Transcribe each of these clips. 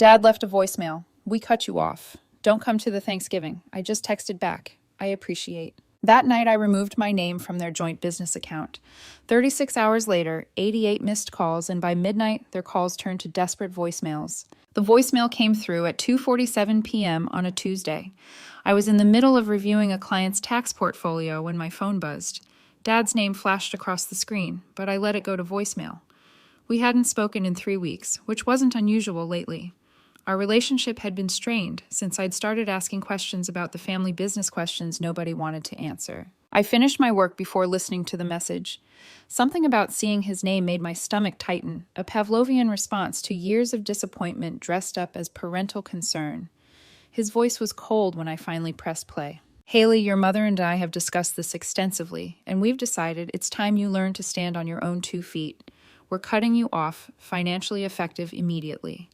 Dad left a voicemail. We cut you off. Don't come to the Thanksgiving. I just texted back. I appreciate. That night, I removed my name from their joint business account. 36 hours later, 88 missed calls, and by midnight, their calls turned to desperate voicemails. The voicemail came through at 2:47 p.m. on a Tuesday. I was in the middle of reviewing a client's tax portfolio when my phone buzzed. Dad's name flashed across the screen, but I let it go to voicemail. We hadn't spoken in 3 weeks, which wasn't unusual lately. Our relationship had been strained since I'd started asking questions about the family business questions nobody wanted to answer. I finished my work before listening to the message. Something about seeing his name made my stomach tighten, a Pavlovian response to years of disappointment dressed up as parental concern. His voice was cold when I finally pressed play. Haley, your mother and I have discussed this extensively, and we've decided it's time you learn to stand on your own 2 feet. We're cutting you off, financially effective immediately.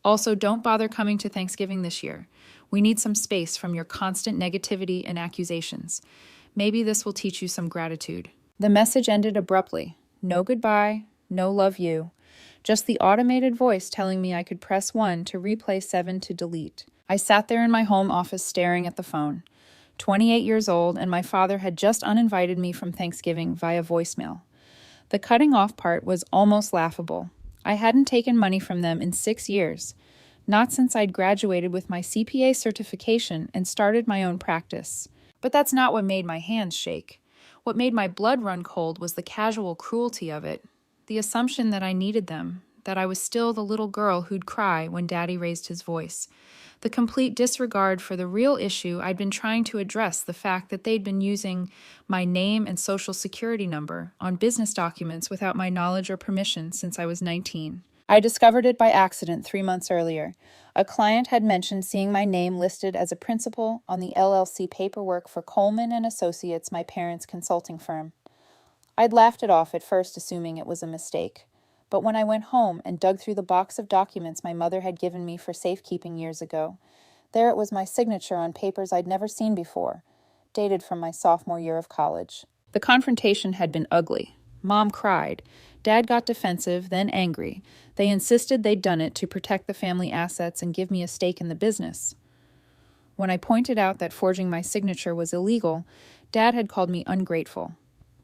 Also, don't bother coming to Thanksgiving this year. We need some space from your constant negativity and accusations. Maybe this will teach you some gratitude. The message ended abruptly. No goodbye, no love you. Just the automated voice telling me I could press 1 to replay 7 to delete. I sat there in my home office staring at the phone. 28 years old, and my father had just uninvited me from Thanksgiving via voicemail. The cutting off part was almost laughable. I hadn't taken money from them in 6 years, not since I'd graduated with my CPA certification and started my own practice. But that's not what made my hands shake. What made my blood run cold was the casual cruelty of it, the assumption that I needed them, that I was still the little girl who'd cry when Daddy raised his voice. The complete disregard for the real issue I'd been trying to address, the fact that they'd been using my name and social security number on business documents without my knowledge or permission since I was 19. I discovered it by accident 3 months earlier. A client had mentioned seeing my name listed as a principal on the LLC paperwork for Coleman and Associates, my parents' consulting firm. I'd laughed it off at first, assuming it was a mistake. But when I went home and dug through the box of documents my mother had given me for safekeeping years ago, there it was, my signature on papers I'd never seen before, dated from my sophomore year of college. The confrontation had been ugly. Mom cried. Dad got defensive, then angry. They insisted they'd done it to protect the family assets and give me a stake in the business. When I pointed out that forging my signature was illegal, Dad had called me ungrateful.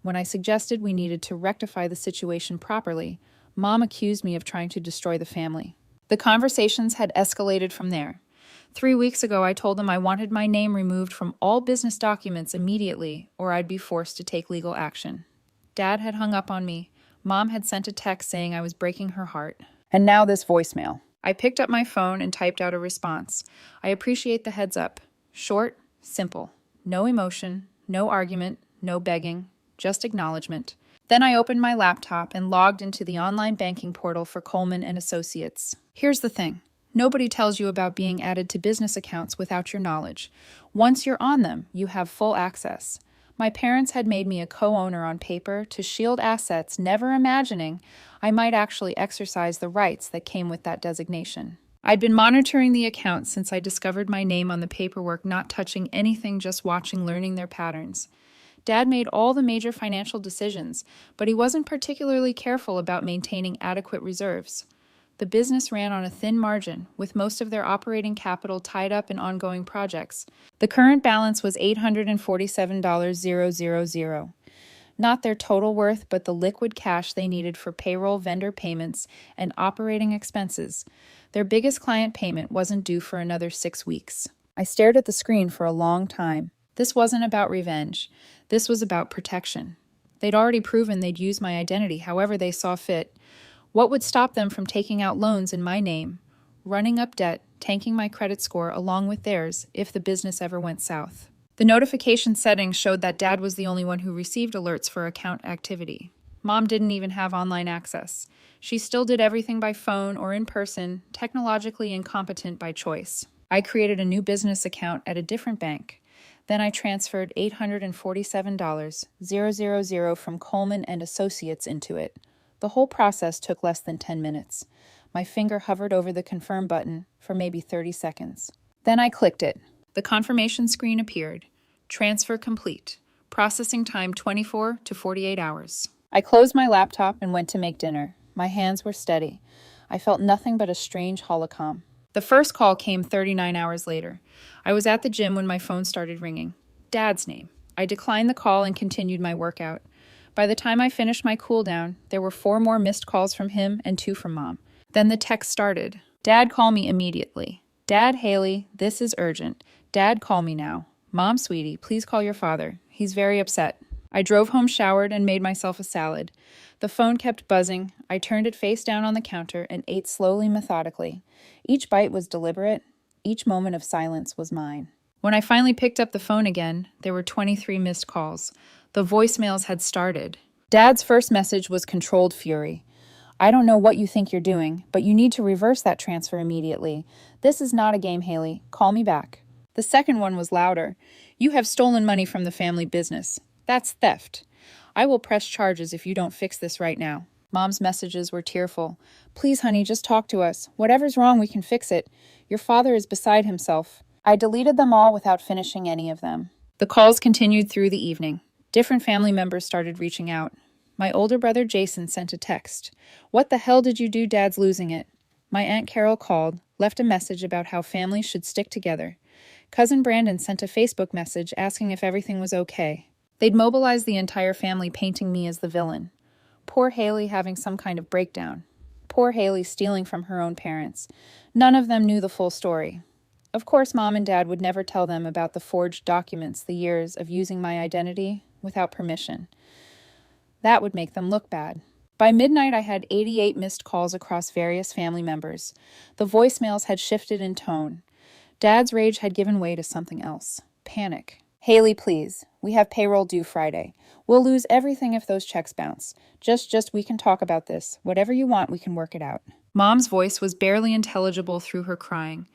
When I suggested we needed to rectify the situation properly, Mom accused me of trying to destroy the family. The conversations had escalated from there. 3 weeks ago, I told them I wanted my name removed from all business documents immediately, or I'd be forced to take legal action. Dad had hung up on me. Mom had sent a text saying I was breaking her heart. And now this voicemail. I picked up my phone and typed out a response. I appreciate the heads up. Short, simple. No emotion, no argument, no begging, just acknowledgement. Then I opened my laptop and logged into the online banking portal for Coleman and Associates. Here's the thing. Nobody tells you about being added to business accounts without your knowledge. Once you're on them, you have full access. My parents had made me a co-owner on paper to shield assets, never imagining I might actually exercise the rights that came with that designation. I'd been monitoring the account since I discovered my name on the paperwork, not touching anything, just watching, learning their patterns. Dad made all the major financial decisions, but he wasn't particularly careful about maintaining adequate reserves. The business ran on a thin margin, with most of their operating capital tied up in ongoing projects. The current balance was $847,000. Not their total worth, but the liquid cash they needed for payroll, vendor payments, and operating expenses. Their biggest client payment wasn't due for another 6 weeks. I stared at the screen for a long time. This wasn't about revenge. This was about protection. They'd already proven they'd use my identity however they saw fit. What would stop them from taking out loans in my name, running up debt, tanking my credit score along with theirs if the business ever went south? The notification settings showed that Dad was the only one who received alerts for account activity. Mom didn't even have online access. She still did everything by phone or in person, technologically incompetent by choice. I created a new business account at a different bank. Then I transferred $847,000 from Coleman and Associates into it. The whole process took less than 10 minutes. My finger hovered over the confirm button for maybe 30 seconds. Then I clicked it. The confirmation screen appeared. Transfer complete. Processing time 24 to 48 hours. I closed my laptop and went to make dinner. My hands were steady. I felt nothing but a strange holocom. The first call came 39 hours later. I was at the gym when my phone started ringing. Dad's name. I declined the call and continued my workout. By the time I finished my cool down, there were 4 more missed calls from him and 2 from Mom. Then the text started. Dad, call me immediately. Dad, Haley, this is urgent. Dad, call me now. Mom, sweetie, please call your father. He's very upset. I drove home, showered, and made myself a salad. The phone kept buzzing. I turned it face down on the counter and ate slowly, methodically. Each bite was deliberate. Each moment of silence was mine. When I finally picked up the phone again, there were 23 missed calls. The voicemails had started. Dad's first message was controlled fury. I don't know what you think you're doing, but you need to reverse that transfer immediately. This is not a game, Haley. Call me back. The second one was louder. You have stolen money from the family business. That's theft. I will press charges if you don't fix this right now. Mom's messages were tearful. Please, honey, just talk to us. Whatever's wrong, we can fix it. Your father is beside himself. I deleted them all without finishing any of them. The calls continued through the evening. Different family members started reaching out. My older brother Jason sent a text. What the hell did you do? Dad's losing it. My Aunt Carol called, left a message about how families should stick together. Cousin Brandon sent a Facebook message asking if everything was okay. They'd mobilized the entire family, painting me as the villain. Poor Haley having some kind of breakdown. Poor Haley stealing from her own parents. None of them knew the full story. Of course, Mom and Dad would never tell them about the forged documents, the years of using my identity without permission. That would make them look bad. By midnight, I had 88 missed calls across various family members. The voicemails had shifted in tone. Dad's rage had given way to something else. Panic. Haley, please. We have payroll due Friday. We'll lose everything if those checks bounce. Just, we can talk about this. Whatever you want, we can work it out. Mom's voice was barely intelligible through her crying.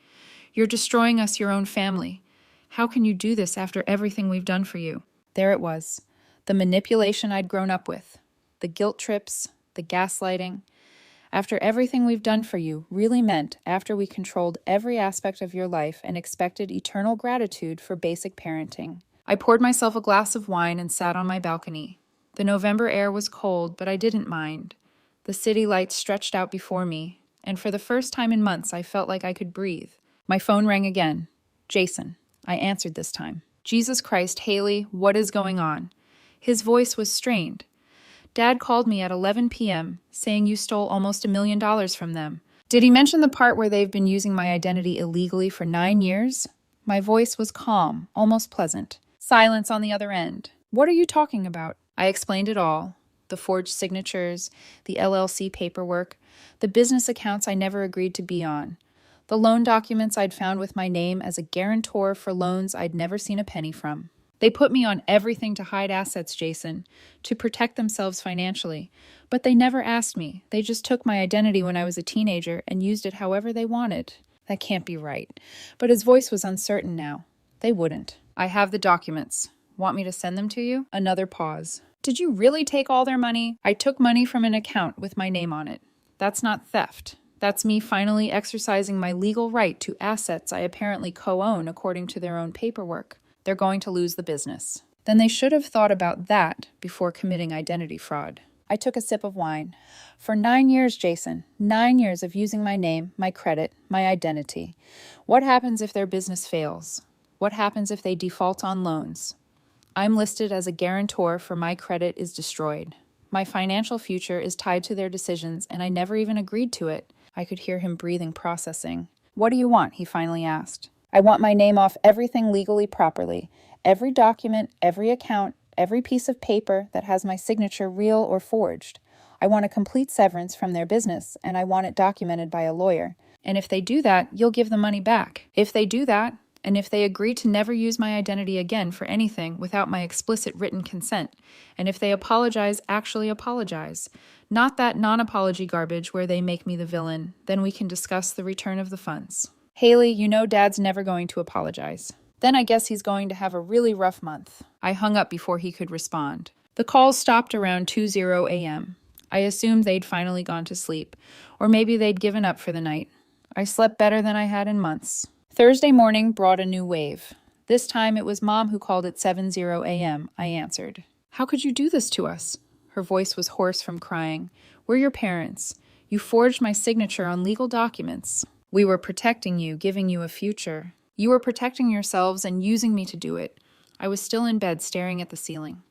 You're destroying us, your own family. How can you do this after everything we've done for you? There it was. The manipulation I'd grown up with. The guilt trips, the gaslighting. After everything we've done for you really meant after we controlled every aspect of your life and expected eternal gratitude for basic parenting. I poured myself a glass of wine and sat on my balcony. The November air was cold, but I didn't mind. The city lights stretched out before me, and for the first time in months I felt like I could breathe. My phone rang again. Jason. I answered this time. Jesus Christ, Haley, what is going on? His voice was strained. Dad called me at 11 p.m., saying you stole almost $1 million from them. Did he mention the part where they've been using my identity illegally for 9 years? My voice was calm, almost pleasant. Silence on the other end. What are you talking about? I explained it all. The forged signatures, the LLC paperwork, the business accounts I never agreed to be on, the loan documents I'd found with my name as a guarantor for loans I'd never seen a penny from. They put me on everything to hide assets, Jason, to protect themselves financially. But they never asked me. They just took my identity when I was a teenager and used it however they wanted. That can't be right. But his voice was uncertain now. They wouldn't. I have the documents. Want me to send them to you? Another pause. Did you really take all their money? I took money from an account with my name on it. That's not theft. That's me finally exercising my legal right to assets I apparently co-own according to their own paperwork. They're going to lose the business. Then they should have thought about that before committing identity fraud. I took a sip of wine. For 9 years, Jason, 9 years of using my name, my credit, my identity. What happens if their business fails? What happens if they default on loans? I'm listed as a guarantor for my credit is destroyed. My financial future is tied to their decisions, and I never even agreed to it. I could hear him breathing, processing. What do you want? He finally asked. I want my name off everything legally properly. Every document, every account, every piece of paper that has my signature real or forged. I want a complete severance from their business, and I want it documented by a lawyer. And if they do that, you'll give the money back. If they do that, and if they agree to never use my identity again for anything without my explicit written consent, and if they apologize, actually apologize, not that non-apology garbage where they make me the villain, then we can discuss the return of the funds. Haley, you know Dad's never going to apologize. Then I guess he's going to have a really rough month. I hung up before he could respond. The calls stopped around 2:00 a.m. I assumed they'd finally gone to sleep, or maybe they'd given up for the night. I slept better than I had in months. Thursday morning brought a new wave. This time it was Mom who called at 7:00 a.m. I answered. How could you do this to us? Her voice was hoarse from crying. We're your parents. You forged my signature on legal documents. We were protecting you, giving you a future. You were protecting yourselves and using me to do it. I was still in bed staring at the ceiling.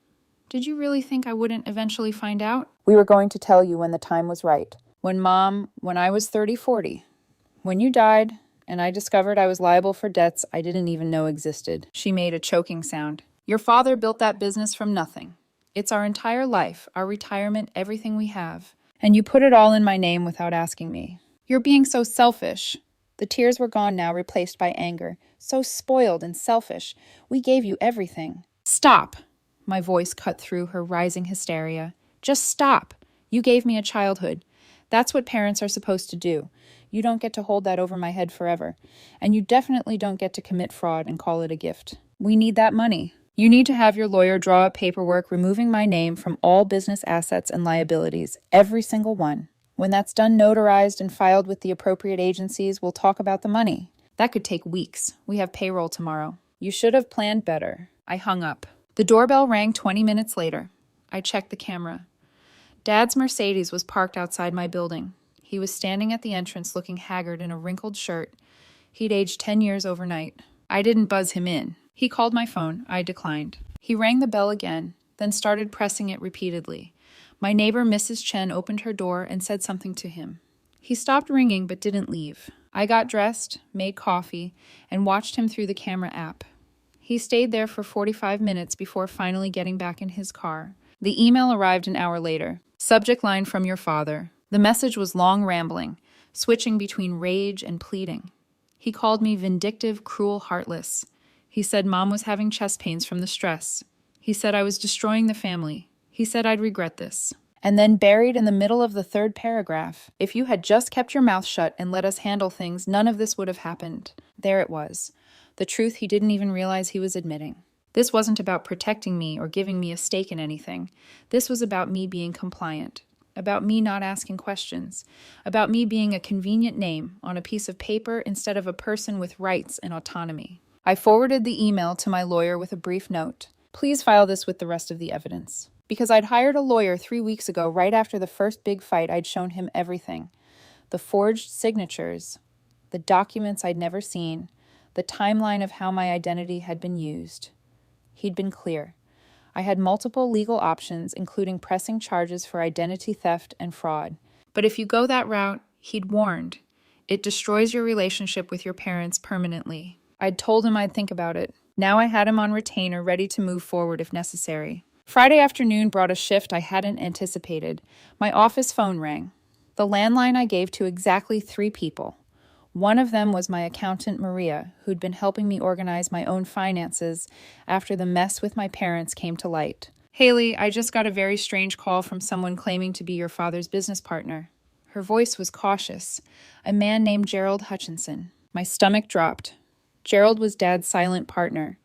Did you really think I wouldn't eventually find out? We were going to tell you when the time was right. When I was 30, 40. When you died, and I discovered I was liable for debts I didn't even know existed. She made a choking sound. Your father built that business from nothing. It's our entire life, our retirement, everything we have. And you put it all in my name without asking me. You're being so selfish. The tears were gone now, replaced by anger. So spoiled and selfish. We gave you everything. Stop! My voice cut through her rising hysteria. Just stop! You gave me a childhood. That's what parents are supposed to do. You don't get to hold that over my head forever. And you definitely don't get to commit fraud and call it a gift. We need that money. You need to have your lawyer draw up paperwork removing my name from all business assets and liabilities, every single one. When that's done, notarized, and filed with the appropriate agencies, we'll talk about the money. That could take weeks. We have payroll tomorrow. You should have planned better. I hung up. The doorbell rang 20 minutes later. I checked the camera. Dad's Mercedes was parked outside my building. He was standing at the entrance looking haggard in a wrinkled shirt. He'd aged 10 years overnight. I didn't buzz him in. He called my phone. I declined. He rang the bell again, then started pressing it repeatedly. My neighbor, Mrs. Chen, opened her door and said something to him. He stopped ringing but didn't leave. I got dressed, made coffee, and watched him through the camera app. He stayed there for 45 minutes before finally getting back in his car. The email arrived an hour later. Subject line from your father. The message was long rambling, switching between rage and pleading. He called me vindictive, cruel, heartless. He said Mom was having chest pains from the stress. He said I was destroying the family. He said I'd regret this. And then buried in the middle of the third paragraph, if you had just kept your mouth shut and let us handle things, none of this would have happened. There it was. The truth he didn't even realize he was admitting. This wasn't about protecting me or giving me a stake in anything. This was about me being compliant. About me not asking questions. About me being a convenient name on a piece of paper instead of a person with rights and autonomy. I forwarded the email to my lawyer with a brief note. Please file this with the rest of the evidence. Because I'd hired a lawyer 3 weeks ago right after the first big fight. I'd shown him everything. The forged signatures, the documents I'd never seen, the timeline of how my identity had been used. He'd been clear. I had multiple legal options, including pressing charges for identity theft and fraud. But if you go that route, he'd warned, it destroys your relationship with your parents permanently. I'd told him I'd think about it. Now I had him on retainer, ready to move forward if necessary. Friday afternoon brought a shift I hadn't anticipated. My office phone rang. The landline I gave to exactly 3 people. One of them was my accountant, Maria, who'd been helping me organize my own finances after the mess with my parents came to light. Haley, I just got a very strange call from someone claiming to be your father's business partner. Her voice was cautious. A man named Gerald Hutchinson. My stomach dropped. Gerald was Dad's silent partner.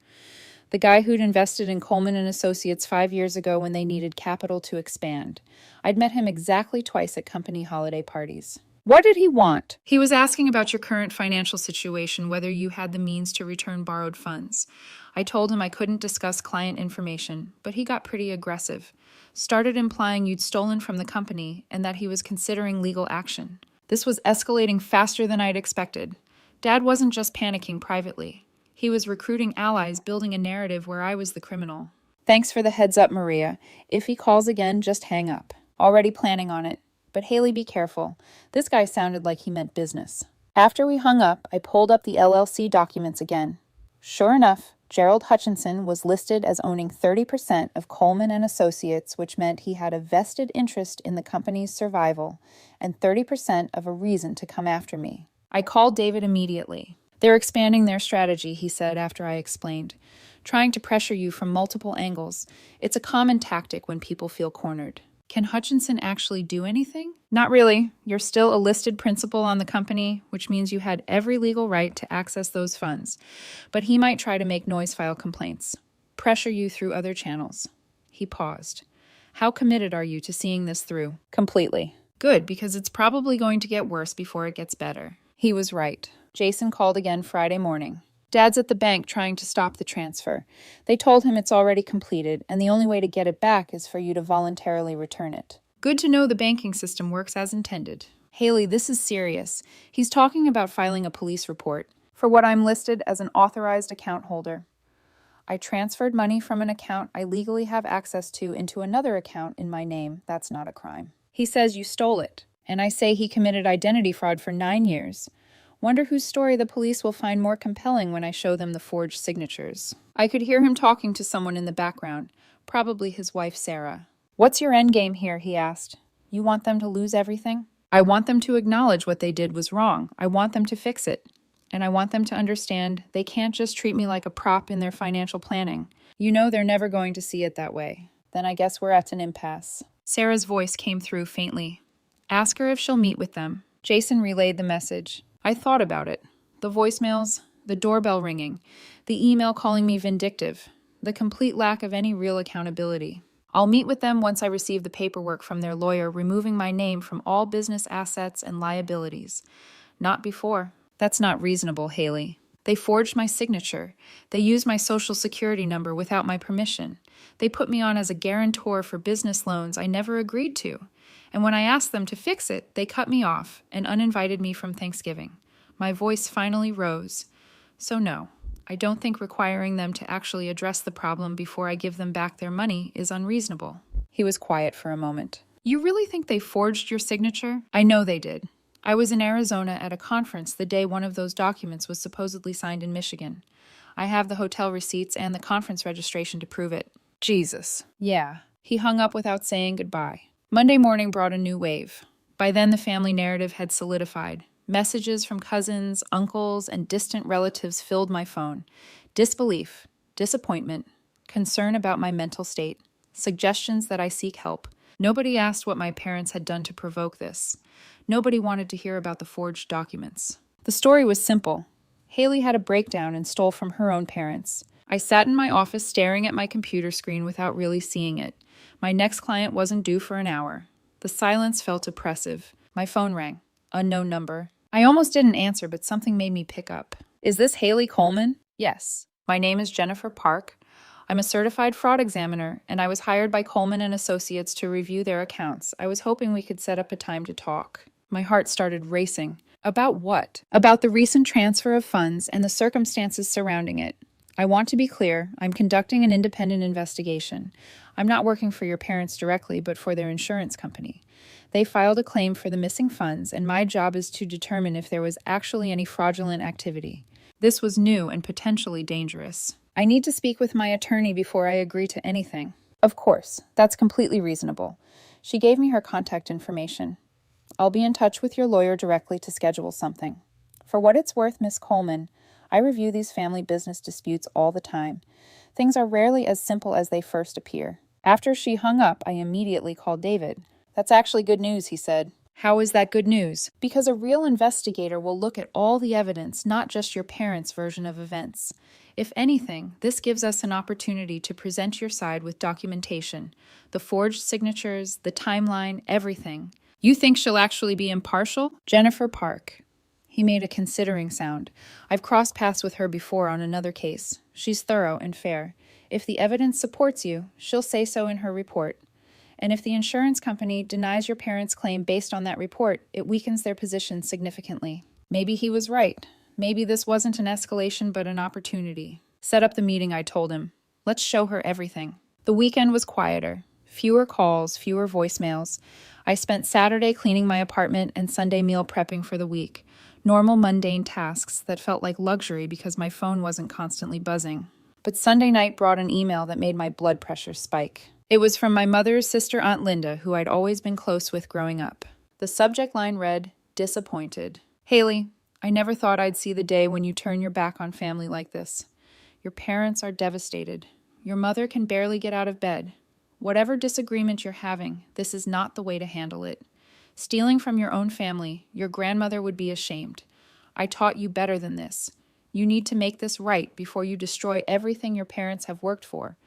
The guy who'd invested in Coleman and Associates 5 years ago when they needed capital to expand. I'd met him exactly twice at company holiday parties. What did he want? He was asking about your current financial situation, whether you had the means to return borrowed funds. I told him I couldn't discuss client information, but he got pretty aggressive. Started implying you'd stolen from the company and that he was considering legal action. This was escalating faster than I'd expected. Dad wasn't just panicking privately. He was recruiting allies, building a narrative where I was the criminal. Thanks for the heads up, Maria. If he calls again, just hang up. Already planning on it. But Haley, be careful. This guy sounded like he meant business. After we hung up, I pulled up the LLC documents again. Sure enough, Gerald Hutchinson was listed as owning 30% of Coleman and Associates, which meant he had a vested interest in the company's survival and 30% of a reason to come after me. I called David immediately. They're expanding their strategy, he said after I explained. Trying to pressure you from multiple angles. It's a common tactic when people feel cornered. Can Hutchinson actually do anything? Not really. You're still a listed principal on the company, which means you had every legal right to access those funds. But he might try to make noise file complaints, pressure you through other channels. He paused. How committed are you to seeing this through? Completely. Good, because it's probably going to get worse before it gets better. He was right. Jason called again Friday morning. Dad's at the bank trying to stop the transfer. They told him it's already completed, and the only way to get it back is for you to voluntarily return it. Good to know the banking system works as intended. Haley, this is serious. He's talking about filing a police report for what I'm listed as an authorized account holder. I transferred money from an account I legally have access to into another account in my name. That's not a crime. He says you stole it, and I say he committed identity fraud for 9 years. Wonder whose story the police will find more compelling when I show them the forged signatures. I could hear him talking to someone in the background, probably his wife Sarah. What's your end game here? He asked. You want them to lose everything? I want them to acknowledge what they did was wrong. I want them to fix it. And I want them to understand they can't just treat me like a prop in their financial planning. You know they're never going to see it that way. Then I guess we're at an impasse. Sarah's voice came through faintly. Ask her if she'll meet with them. Jason relayed the message. I thought about it. The voicemails, the doorbell ringing, the email calling me vindictive, the complete lack of any real accountability. I'll meet with them once I receive the paperwork from their lawyer removing my name from all business assets and liabilities. Not before. That's not reasonable, Haley. They forged my signature. They used my social security number without my permission. They put me on as a guarantor for business loans I never agreed to. And when I asked them to fix it, they cut me off and uninvited me from Thanksgiving. My voice finally rose. So no, I don't think requiring them to actually address the problem before I give them back their money is unreasonable. He was quiet for a moment. You really think they forged your signature? I know they did. I was in Arizona at a conference the day one of those documents was supposedly signed in Michigan. I have the hotel receipts and the conference registration to prove it. Jesus. Yeah. He hung up without saying goodbye. Monday morning brought a new wave. By then the family narrative had solidified. Messages from cousins, uncles, and distant relatives filled my phone. Disbelief, disappointment, concern about my mental state, suggestions that I seek help. Nobody asked what my parents had done to provoke this. Nobody wanted to hear about the forged documents. The story was simple. Haley had a breakdown and stole from her own parents. I sat in my office staring at my computer screen without really seeing it. My next client wasn't due for an hour. The silence felt oppressive. My phone rang. Unknown number. I almost didn't answer, but something made me pick up. Is this Haley Coleman? Yes. My name is Jennifer Park. I'm a certified fraud examiner, and I was hired by Coleman and Associates to review their accounts. I was hoping we could set up a time to talk. My heart started racing. About what? About the recent transfer of funds and the circumstances surrounding it. I want to be clear, I'm conducting an independent investigation. I'm not working for your parents directly, but for their insurance company. They filed a claim for the missing funds, and my job is to determine if there was actually any fraudulent activity. This was new and potentially dangerous. I need to speak with my attorney before I agree to anything. Of course, that's completely reasonable. She gave me her contact information. I'll be in touch with your lawyer directly to schedule something. For what it's worth, Miss Coleman, I review these family business disputes all the time. Things are rarely as simple as they first appear. After she hung up, I immediately called David. That's actually good news, he said. How is that good news? Because a real investigator will look at all the evidence, not just your parents' version of events. If anything, this gives us an opportunity to present your side with documentation. The forged signatures, the timeline, everything. You think she'll actually be impartial? Jennifer Park. He made a considering sound. I've crossed paths with her before on another case. She's thorough and fair. If the evidence supports you, she'll say so in her report. And if the insurance company denies your parents' claim based on that report, it weakens their position significantly. Maybe he was right. Maybe this wasn't an escalation but an opportunity. Set up the meeting, I told him. Let's show her everything. The weekend was quieter. Fewer calls, fewer voicemails. I spent Saturday cleaning my apartment and Sunday meal prepping for the week. Normal mundane tasks that felt like luxury because my phone wasn't constantly buzzing. But Sunday night brought an email that made my blood pressure spike. It was from my mother's sister, Aunt Linda, who I'd always been close with growing up. The subject line read, "Disappointed. Haley, I never thought I'd see the day when you turn your back on family like this. Your parents are devastated. Your mother can barely get out of bed. Whatever disagreement you're having, this is not the way to handle it. Stealing from your own family, your grandmother would be ashamed. I taught you better than this. You need to make this right before you destroy everything your parents have worked for.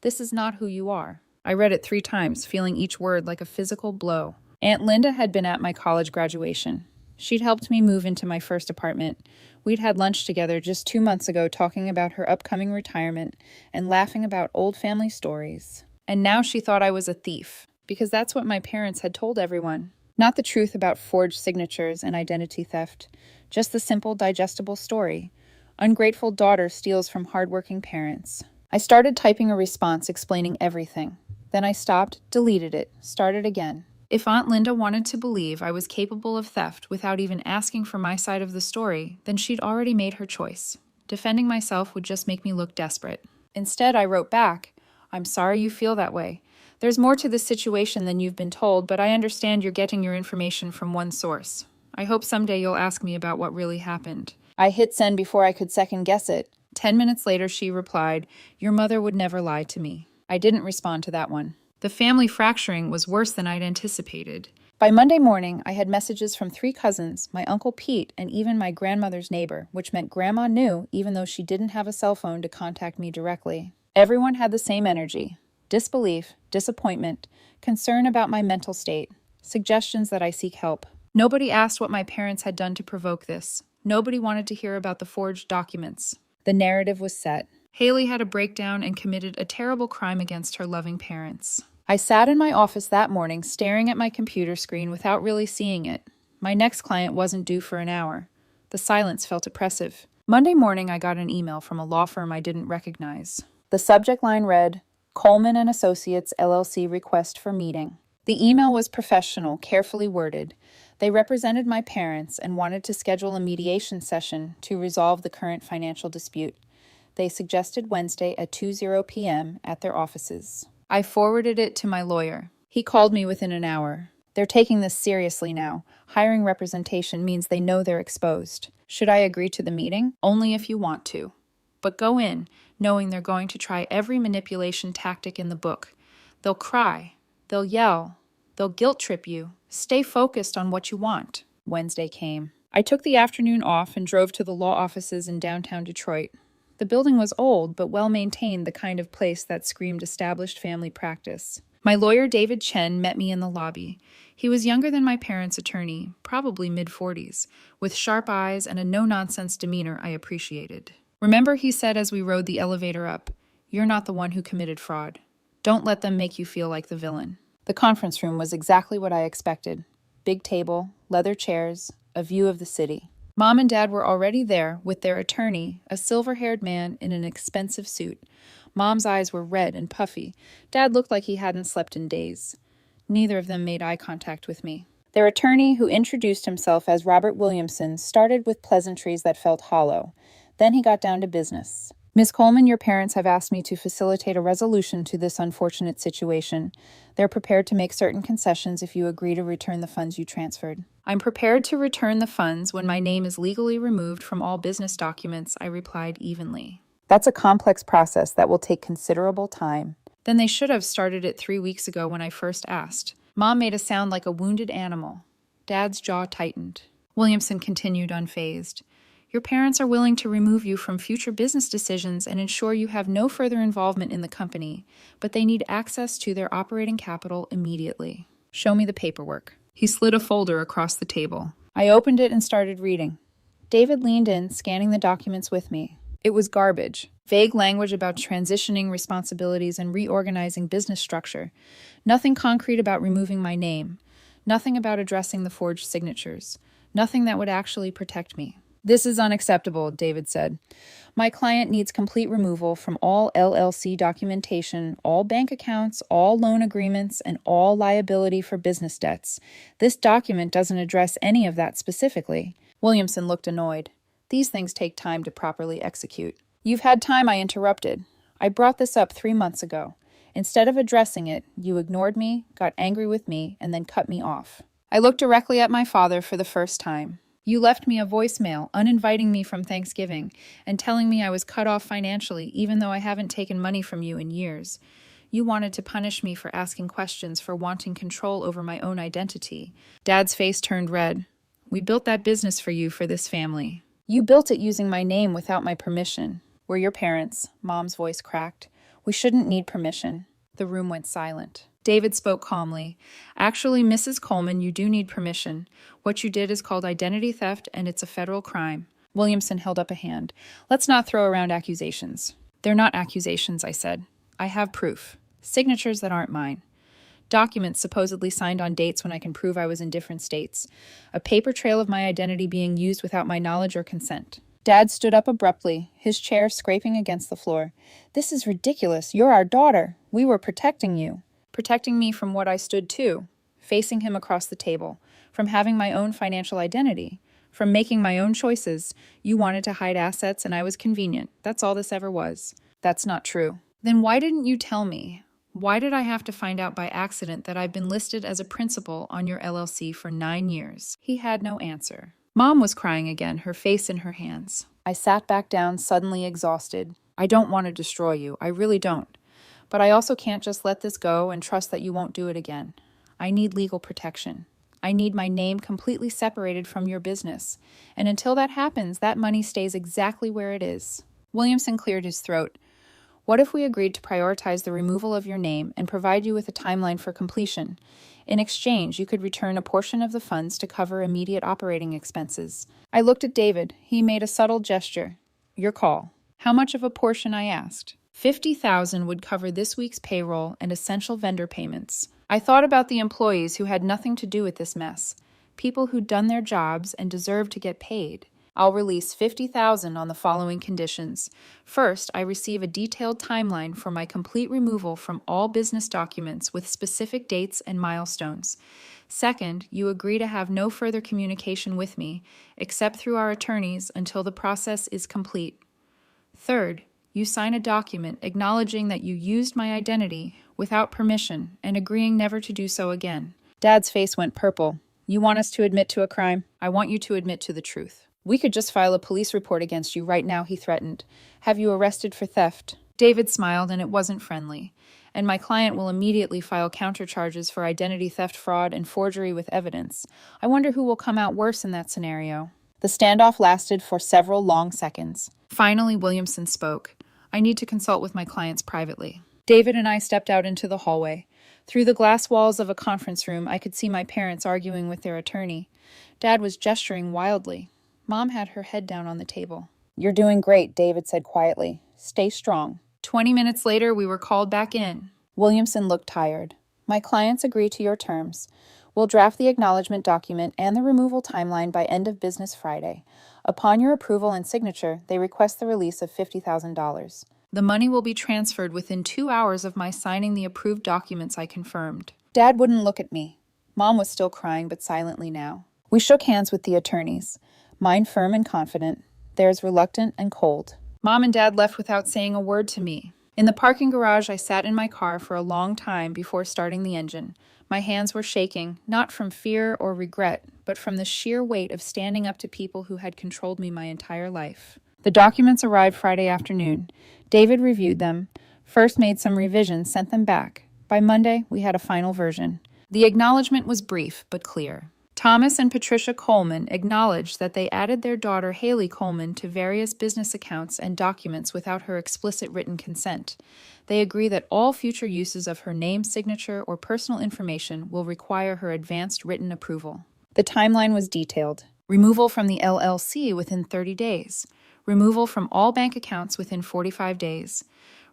This is not who you are." I read it 3 times, feeling each word like a physical blow. Aunt Linda had been at my college graduation. She'd helped me move into my first apartment. We'd had lunch together just 2 months ago talking about her upcoming retirement and laughing about old family stories. And now she thought I was a thief, because that's what my parents had told everyone. Not the truth about forged signatures and identity theft, just the simple, digestible story. Ungrateful daughter steals from hardworking parents. I started typing a response explaining everything. Then I stopped, deleted it, started again. If Aunt Linda wanted to believe I was capable of theft without even asking for my side of the story, then she'd already made her choice. Defending myself would just make me look desperate. Instead, I wrote back, "I'm sorry you feel that way. There's more to this situation than you've been told, but I understand you're getting your information from one source. I hope someday you'll ask me about what really happened." I hit send before I could second guess it. 10 minutes later, she replied, "Your mother would never lie to me." I didn't respond to that one. The family fracturing was worse than I'd anticipated. By Monday morning, I had messages from 3 cousins, my Uncle Pete, and even my grandmother's neighbor, which meant Grandma knew, even though she didn't have a cell phone to contact me directly. Everyone had the same energy: disbelief, disappointment, concern about my mental state, suggestions that I seek help. Nobody asked what my parents had done to provoke this. Nobody wanted to hear about the forged documents. The narrative was set. Haley had a breakdown and committed a terrible crime against her loving parents. I sat in my office that morning staring at my computer screen without really seeing it. My next client wasn't due for an hour. The silence felt oppressive. Monday morning, I got an email from a law firm I didn't recognize. The subject line read, "Coleman and Associates LLC request for meeting." The email was professional, carefully worded. They represented my parents and wanted to schedule a mediation session to resolve the current financial dispute. They suggested Wednesday at 2:00 p.m. at their offices. I forwarded it to my lawyer. He called me within an hour. They're taking this seriously now. Hiring representation means they know they're exposed. Should I agree to the meeting? Only if you want to. But go in, knowing they're going to try every manipulation tactic in the book. They'll cry. They'll yell. They'll guilt trip you. Stay focused on what you want. Wednesday came. I took the afternoon off and drove to the law offices in downtown Detroit. The building was old, but well-maintained, the kind of place that screamed established family practice. My lawyer, David Chen, met me in the lobby. He was younger than my parents' attorney, probably mid-40s, with sharp eyes and a no-nonsense demeanor I appreciated. "Remember," he said as we rode the elevator up, "you're not the one who committed fraud. Don't let them make you feel like the villain." The conference room was exactly what I expected. Big table, leather chairs, a view of the city. Mom and Dad were already there with their attorney, a silver-haired man in an expensive suit. Mom's eyes were red and puffy. Dad looked like he hadn't slept in days. Neither of them made eye contact with me. Their attorney, who introduced himself as Robert Williamson, started with pleasantries that felt hollow. Then he got down to business. "Miss Coleman, your parents have asked me to facilitate a resolution to this unfortunate situation. They're prepared to make certain concessions if you agree to return the funds you transferred." "I'm prepared to return the funds when my name is legally removed from all business documents," I replied evenly. "That's a complex process that will take considerable time." Then they should have started it 3 weeks ago when I first asked. Mom made a sound like a wounded animal. Dad's jaw tightened. Williamson continued unfazed. "Your parents are willing to remove you from future business decisions and ensure you have no further involvement in the company, but they need access to their operating capital immediately. Show me the paperwork." He slid a folder across the table. I opened it and started reading. David leaned in, scanning the documents with me. It was garbage. Vague language about transitioning responsibilities and reorganizing business structure. Nothing concrete about removing my name. Nothing about addressing the forged signatures. Nothing that would actually protect me. "This is unacceptable," David said. "My client needs complete removal from all LLC documentation, all bank accounts, all loan agreements, and all liability for business debts. This document doesn't address any of that specifically." Williamson looked annoyed. "These things take time to properly execute." "You've had time," I interrupted. "I brought this up 3 months ago. Instead of addressing it, you ignored me, got angry with me, and then cut me off." I looked directly at my father for the first time. "You left me a voicemail, uninviting me from Thanksgiving, and telling me I was cut off financially, even though I haven't taken money from you in years. You wanted to punish me for asking questions, for wanting control over my own identity." Dad's face turned red. "We built that business for you, for this family. You built it using my name without my permission. We're your parents." Mom's voice cracked. "We shouldn't need permission." The room went silent. David spoke calmly. "Actually, Mrs. Coleman, you do need permission. What you did is called identity theft, and it's a federal crime." Williamson held up a hand. "Let's not throw around accusations." "They're not accusations," I said. "I have proof. Signatures that aren't mine. Documents supposedly signed on dates when I can prove I was in different states. A paper trail of my identity being used without my knowledge or consent. Dad stood up abruptly, his chair scraping against the floor. This is ridiculous. You're our daughter. We were protecting you. Protecting me from what I stood to, facing him across the table, from having my own financial identity, from making my own choices. You wanted to hide assets and I was convenient. That's all this ever was. That's not true. Then why didn't you tell me? Why did I have to find out by accident that I've been listed as a principal on your LLC for 9 years? He had no answer. Mom was crying again, her face in her hands. I sat back down, suddenly exhausted. I don't want to destroy you. I really don't. But I also can't just let this go and trust that you won't do it again. I need legal protection. I need my name completely separated from your business. And until that happens, that money stays exactly where it is. Williamson cleared his throat. What if we agreed to prioritize the removal of your name and provide you with a timeline for completion? In exchange, you could return a portion of the funds to cover immediate operating expenses. I looked at David. He made a subtle gesture. Your call. How much of a portion, I asked. $50,000 would cover this week's payroll and essential vendor payments. I thought about the employees who had nothing to do with this mess. People who'd done their jobs and deserved to get paid. I'll release $50,000 on the following conditions. First, I receive a detailed timeline for my complete removal from all business documents with specific dates and milestones. Second, you agree to have no further communication with me, except through our attorneys until the process is complete. Third, you sign a document acknowledging that you used my identity without permission and agreeing never to do so again. Dad's face went purple. You want us to admit to a crime? I want you to admit to the truth. We could just file a police report against you right now, he threatened. Have you arrested for theft? David smiled, and it wasn't friendly. And my client will immediately file countercharges for identity theft, fraud, and forgery with evidence. I wonder who will come out worse in that scenario. The standoff lasted for several long seconds. Finally, Williamson spoke. I need to consult with my clients privately. David and I stepped out into the hallway. Through the glass walls of a conference room, I could see my parents arguing with their attorney. Dad was gesturing wildly. Mom had her head down on the table. You're doing great, David said quietly. Stay strong. 20 minutes later, we were called back in. Williamson looked tired. My clients agree to your terms. We'll draft the acknowledgement document and the removal timeline by end of business Friday. Upon your approval and signature, they request the release of $50,000. The money will be transferred within 2 hours of my signing the approved documents I confirmed. Dad wouldn't look at me. Mom was still crying, but silently now. We shook hands with the attorneys. Mine firm and confident, theirs reluctant and cold. Mom and Dad left without saying a word to me. In the parking garage, I sat in my car for a long time before starting the engine. My hands were shaking, not from fear or regret, but from the sheer weight of standing up to people who had controlled me my entire life. The documents arrived Friday afternoon. David reviewed them, first made some revisions, sent them back. By Monday, we had a final version. The acknowledgement was brief but clear. Thomas and Patricia Coleman acknowledged that they added their daughter Haley Coleman to various business accounts and documents without her explicit written consent. They agree that all future uses of her name, signature, or personal information will require her advanced written approval. The timeline was detailed. Removal from the LLC within 30 days. Removal from all bank accounts within 45 days.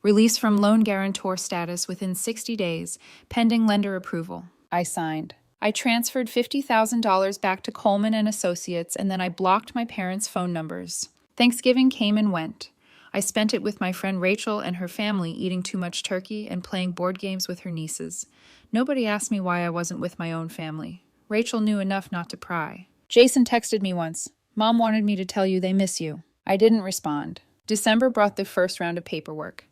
Release from loan guarantor status within 60 days, pending lender approval. I signed. I transferred $50,000 back to Coleman and Associates, and then I blocked my parents' phone numbers. Thanksgiving came and went. I spent it with my friend Rachel and her family eating too much turkey and playing board games with her nieces. Nobody asked me why I wasn't with my own family. Rachel knew enough not to pry. Jason texted me once. Mom wanted me to tell you they miss you. I didn't respond. December brought the first round of paperwork.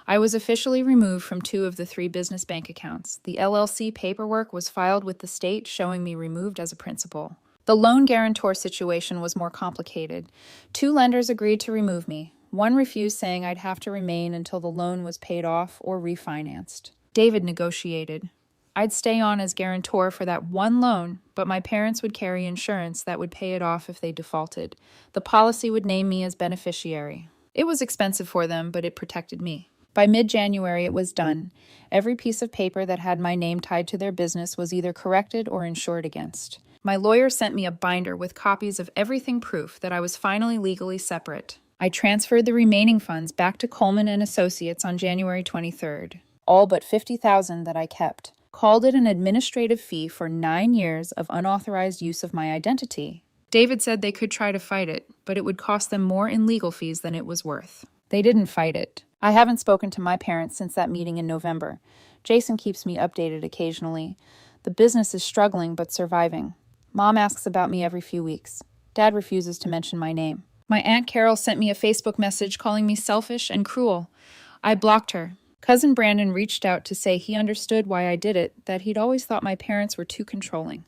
I was officially removed from 2 of the 3 business bank accounts. The LLC paperwork was filed with the state showing me removed as a principal. The loan guarantor situation was more complicated. 2 lenders agreed to remove me. One refused, saying I'd have to remain until the loan was paid off or refinanced. David negotiated. I'd stay on as guarantor for that one loan, but my parents would carry insurance that would pay it off if they defaulted. The policy would name me as beneficiary. It was expensive for them, but it protected me. By mid-January, it was done. Every piece of paper that had my name tied to their business was either corrected or insured against. My lawyer sent me a binder with copies of everything proof that I was finally legally separate. I transferred the remaining funds back to Coleman and Associates on January 23rd. All but $50,000 that I kept. called it an administrative fee for 9 years of unauthorized use of my identity. David said they could try to fight it, but it would cost them more in legal fees than it was worth. They didn't fight it. I haven't spoken to my parents since that meeting in November. Jason keeps me updated occasionally. The business is struggling but surviving. Mom asks about me every few weeks. Dad refuses to mention my name. My Aunt Carol sent me a Facebook message calling me selfish and cruel. I blocked her. Cousin Brandon reached out to say he understood why I did it, that he'd always thought my parents were too controlling.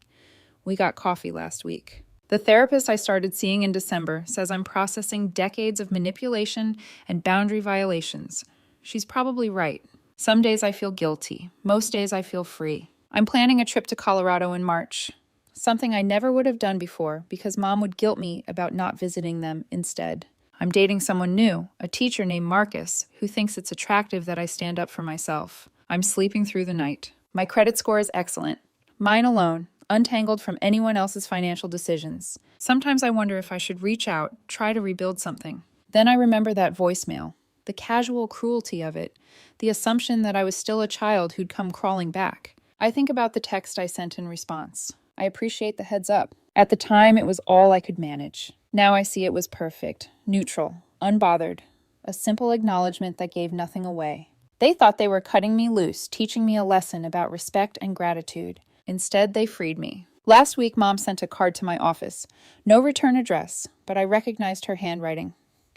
We got coffee last week. The therapist I started seeing in December says I'm processing decades of manipulation and boundary violations. She's probably right. Some days I feel guilty. Most days I feel free. I'm planning a trip to Colorado in March. Something I never would have done before because Mom would guilt me about not visiting them instead. I'm dating someone new, a teacher named Marcus, who thinks it's attractive that I stand up for myself. I'm sleeping through the night. My credit score is excellent. Mine alone, untangled from anyone else's financial decisions. Sometimes I wonder if I should reach out, try to rebuild something. Then I remember that voicemail, the casual cruelty of it, the assumption that I was still a child who'd come crawling back. I think about the text I sent in response. I appreciate the heads up. At the time, it was all I could manage. Now I see it was perfect, neutral, unbothered, a simple acknowledgement that gave nothing away. They thought they were cutting me loose, teaching me a lesson about respect and gratitude. Instead, they freed me. Last week, Mom sent a card to my office. No return address, but I recognized her handwriting.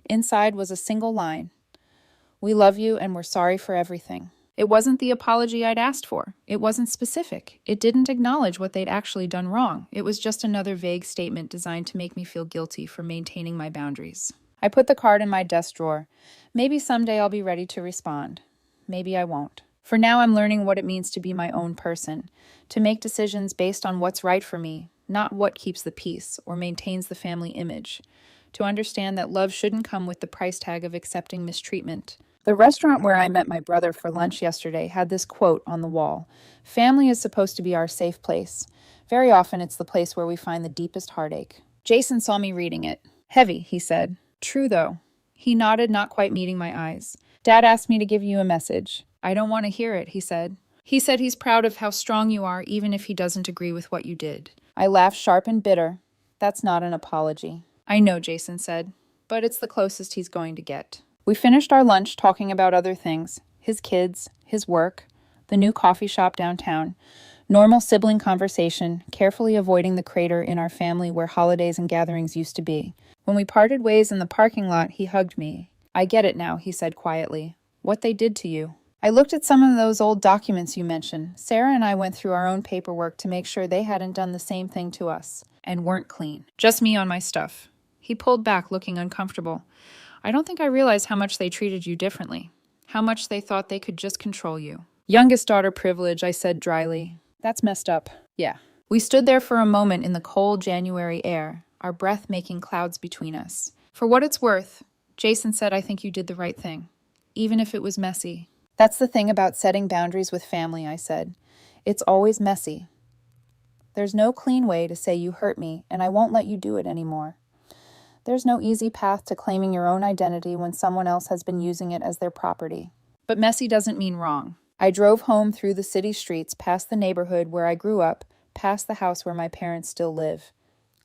Inside was a single line. We love you and we're sorry for everything. It wasn't the apology I'd asked for. It wasn't specific. It didn't acknowledge what they'd actually done wrong. It was just another vague statement designed to make me feel guilty for maintaining my boundaries. I put the card in my desk drawer. Maybe someday I'll be ready to respond. Maybe I won't. For now, I'm learning what it means to be my own person, to make decisions based on what's right for me, not what keeps the peace or maintains the family image, to understand that love shouldn't come with the price tag of accepting mistreatment. The restaurant where I met my brother for lunch yesterday had this quote on the wall. Family is supposed to be our safe place. Very often it's the place where we find the deepest heartache. Jason saw me reading it. Heavy, he said. True, though. He nodded, not quite meeting my eyes. Dad asked me to give you a message. I don't want to hear it, he said. He said he's proud of how strong you are, even if he doesn't agree with what you did. I laughed sharp and bitter. That's not an apology. I know, Jason said, but it's the closest he's going to get. We finished our lunch talking about other things, his kids, his work, the new coffee shop downtown, normal sibling conversation, carefully avoiding the crater in our family where holidays and gatherings used to be. When we parted ways in the parking lot, he hugged me. I get it now, he said quietly. What they did to you. I looked at some of those old documents you mentioned. Sarah and I went through our own paperwork to make sure they hadn't done the same thing to us and weren't clean. Just me on my stuff. He pulled back, looking uncomfortable. I don't think I realized how much they treated you differently, how much they thought they could just control you. Youngest daughter privilege, I said dryly. That's messed up. Yeah. We stood there for a moment in the cold January air, our breath making clouds between us. For what it's worth, Jason said I think you did the right thing, even if it was messy. That's the thing about setting boundaries with family, I said. It's always messy. There's no clean way to say you hurt me, and I won't let you do it anymore. There's no easy path to claiming your own identity when someone else has been using it as their property. But messy doesn't mean wrong. I drove home through the city streets, past the neighborhood where I grew up, past the house where my parents still live.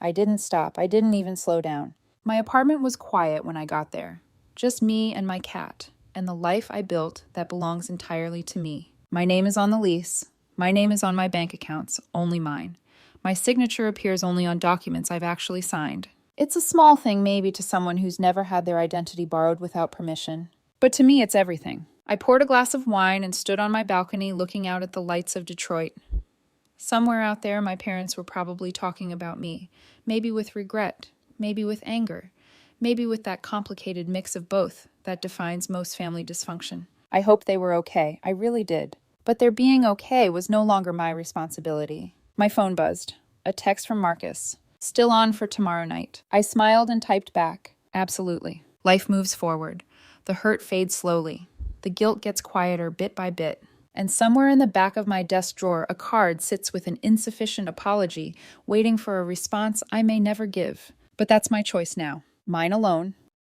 I didn't stop. I didn't even slow down. My apartment was quiet when I got there. Just me and my cat, and the life I built that belongs entirely to me. My name is on the lease. My name is on my bank accounts, only mine. My signature appears only on documents I've actually signed. It's a small thing maybe to someone who's never had their identity borrowed without permission. But to me, it's everything. I poured a glass of wine and stood on my balcony looking out at the lights of Detroit. Somewhere out there, my parents were probably talking about me, maybe with regret, maybe with anger, maybe with that complicated mix of both that defines most family dysfunction. I hoped they were okay. I really did. But their being okay was no longer my responsibility. My phone buzzed. A text from Marcus. Still on for tomorrow night. I smiled and typed back. Absolutely. Life moves forward. The hurt fades slowly. The guilt gets quieter bit by bit. And somewhere in the back of my desk drawer, a card sits with an insufficient apology, waiting for a response I may never give. But that's my choice now. Mine alone.